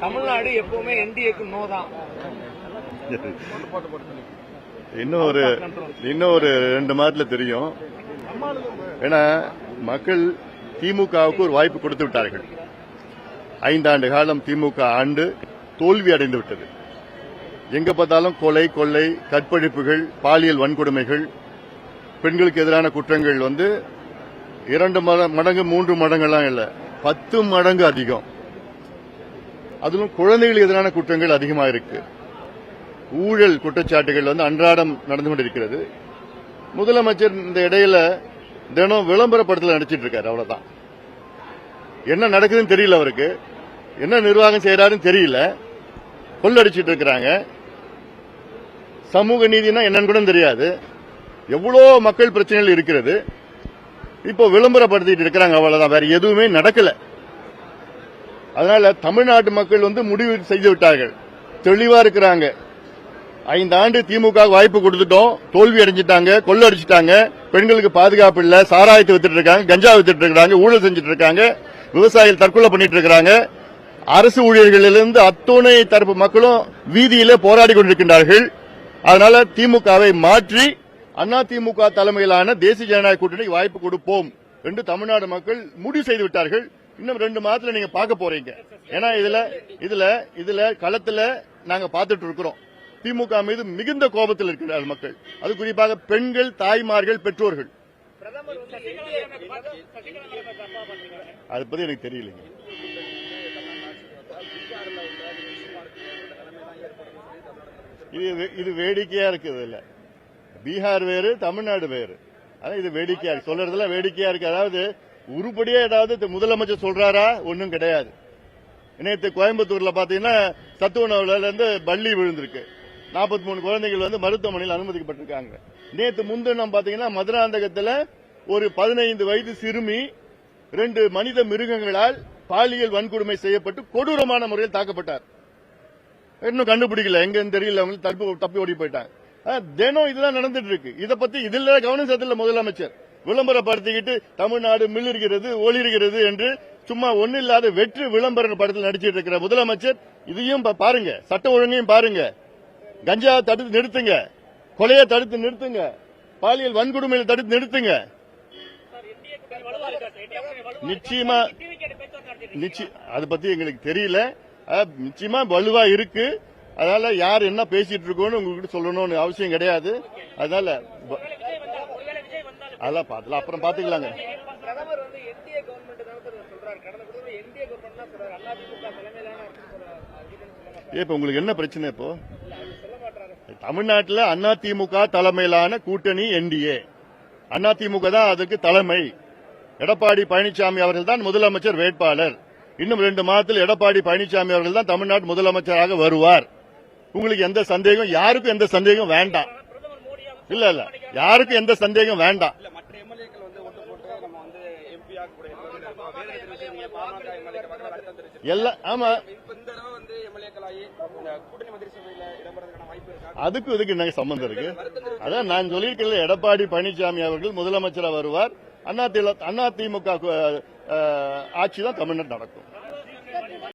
தமிழ்நாடு எப்பவுமே என்டிஏக்கு நோ தான். இன்னும் ஒரு 2 மாதத்துல தெரியும். ஏன்னா மக்கள் திமுகவுக்கு ஒரு வாய்ப்பு கொடுத்து விட்டார்கள். 5 ஆண்டு காலம் திமுக ஆண்டு தோல்வி அடைந்து விட்டது. எங்க பார்த்தாலும் கொலை, கொள்ளை, கற்பழிப்புகள், பாலியல் வன்கொடுமைகள், பெண்களுக்கு எதிரான குற்றங்கள் 2 மடங்கு 3 மடங்கெல்லாம் இல்ல, 10 மடங்கு அதிகம். அதிலும் குழந்தைகளுக்கு எதிரான குற்றங்கள் அதிகமாக இருக்கு. ஊழல் குற்றச்சாட்டுகள் அன்றாடம் நடந்து கொண்டிருக்கிறது. முதலமைச்சர் இந்த இடையில தினம் விளம்பரப்படத்தில் நடிச்சிட்டு இருக்காரு. அவ்வளவுதான். என்ன நடக்குதுன்னு தெரியல, அவருக்கு என்ன நிர்வாகம் செய்யறாருன்னு தெரியல. கொள்ளடிச்சிட்டு இருக்கிறாங்க. சமூக நீதினா என்னன்னு கூட தெரியாது. எவ்வளோ மக்கள் பிரச்சனைகள் இருக்கிறது. இப்போ விளம்பரப்படுத்திட்டு இருக்கிறாங்க. அவ்வளவுதான், வேற எதுவுமே நடக்கல. அதனால தமிழ்நாட்டு மக்கள் முடிவு செய்து விட்டார்கள், தெளிவா இருக்கிறாங்க. 5 ஆண்டு திமுக வாய்ப்பு கொடுத்துட்டோம், தோல்வி அடைஞ்சிட்டாங்க, கொள்ளடிச்சிட்டாங்க. பெண்களுக்கு பாதுகாப்பு இல்ல, சாராயத்தை வித்துட்டு இருக்காங்க, கஞ்சா வித்துட்டு இருக்காங்க, ஊழல் செஞ்சுட்டு இருக்காங்க, விவசாயிகள் தற்கொலை பண்ணிட்டு இருக்காங்க. அரசு ஊழியர்களிலிருந்து அத்துணை தரப்பு மக்களும் வீதியிலே போராடி கொண்டிருக்கின்றார்கள். அதனால திமுகவை மாற்றி அதிமுக தலைமையிலான தேசிய ஜனநாயக கூட்டணிக்கு வாய்ப்பு கொடுப்போம் என்று தமிழ்நாடு மக்கள் முடிவு செய்து விட்டார்கள். இன்னும் 2 மாதத்துல நீங்க பார்க்க போறீங்க. ஏன்னா இதுல களத்துல நாங்க பார்த்துட்டு இருக்கிறோம். திமுக மீது மிகுந்த கோபத்தில் இருக்கிறார்கள் மக்கள். அது குறிப்பாக பெண்கள், தாய்மார்கள், பெற்றோர்கள். அதை பத்தி எனக்கு தெரியலைங்க. இது வேடிக்கையா இருக்குது. இல்ல, பீகார் வேறு, தமிழ்நாடு வேறு. அதான் இது வேடிக்கையா சொல்றதுல வேடிக்கையா இருக்கு. அதாவது உருப்படியா ஏதாவது முதலமைச்சர் சொல்றாரா? ஒன்னும் கிடையாது. நேற்று கோயம்புத்தூர்ல பாத்தீங்கன்னா சத்து உணவுல இருந்து பள்ளி விழுந்திருக்கு. 43 குழந்தைகள் மருத்துவமனையில் அனுமதிக்கப்பட்டிருக்காங்க. நேற்று முன்தினம் பாத்தீங்கன்னா மதுராந்தகத்தில் ஒரு 15 வயது சிறுமி 2 மனித மிருகங்களால் பாலியல் வன்கொடுமை செய்யப்பட்டு கொடூரமான முறையில் தாக்கப்பட்டார். இன்னும் கண்டுபிடிக்கல, எங்கன்னு தெரியல. அவங்க தப்பி ஓடி போயிட்டாங்க. தினம் இதெல்லாம் நடந்துட்டு இருக்கு. இதை பத்தி இதுல கவனம் செலுத்தல முதலமைச்சர். விளம்பரப்படுத்திக்கிட்டு தமிழ்நாடு மிளிர்கிறது, ஒளிர்கிறது என்று சும்மா ஒன்னு இல்லாத வெற்று விளம்பர படத்தில் நடிச்சிட்டு இருக்கிற முதலமைச்சர் இதையும் பாருங்க, சட்ட ஒழுங்கையும் பாருங்க. கஞ்சா தடுத்து நிறுத்துங்க, கொலையை தடுத்து நிறுத்துங்க, பாலியல் வன்கொடுமையை தடுத்து நிறுத்துங்க. நிச்சயமா அதை பத்தி எங்களுக்கு தெரியல. நிச்சயமா வலுவா இருக்கு. அதனால யார் என்ன பேசிட்டு இருக்கோன்னு உங்ககிட்ட சொல்லணும்னு அவசியம் கிடையாது. அதனால அதெல்லாம் பார்த்துல அப்புறம் பாத்துக்கலாங்க. இப்ப உங்களுக்கு என்ன பிரச்சனை? இப்போ தமிழ்நாட்டில் அதிமுக தலைமையிலான கூட்டணி என்டிஏ. அதிமுக தான் அதுக்கு தலைமை. எடப்பாடி பழனிசாமி அவர்கள் தான் முதலமைச்சர் வேட்பாளர். இன்னும் 2 மாதத்தில் எடப்பாடி பழனிசாமி அவர்கள் தான் தமிழ்நாட்டு முதலமைச்சராக வருவார். உங்களுக்கு எந்த சந்தேகம், யாருக்கும் எந்த சந்தேகம் வேண்டாம். இல்ல யாருக்கும் எந்த சந்தேகம் வேண்டாம். ஆமா, அதுக்கு இதுக்கு என்ன சம்பந்தம் இருக்கு? அதான் நான் சொல்லியிருக்கேன், எடப்பாடி பழனிசாமி அவர்கள் முதலமைச்சராக வருவார். அதிமுக ஆட்சி தான் தமிழ்நாடு நடக்கும்.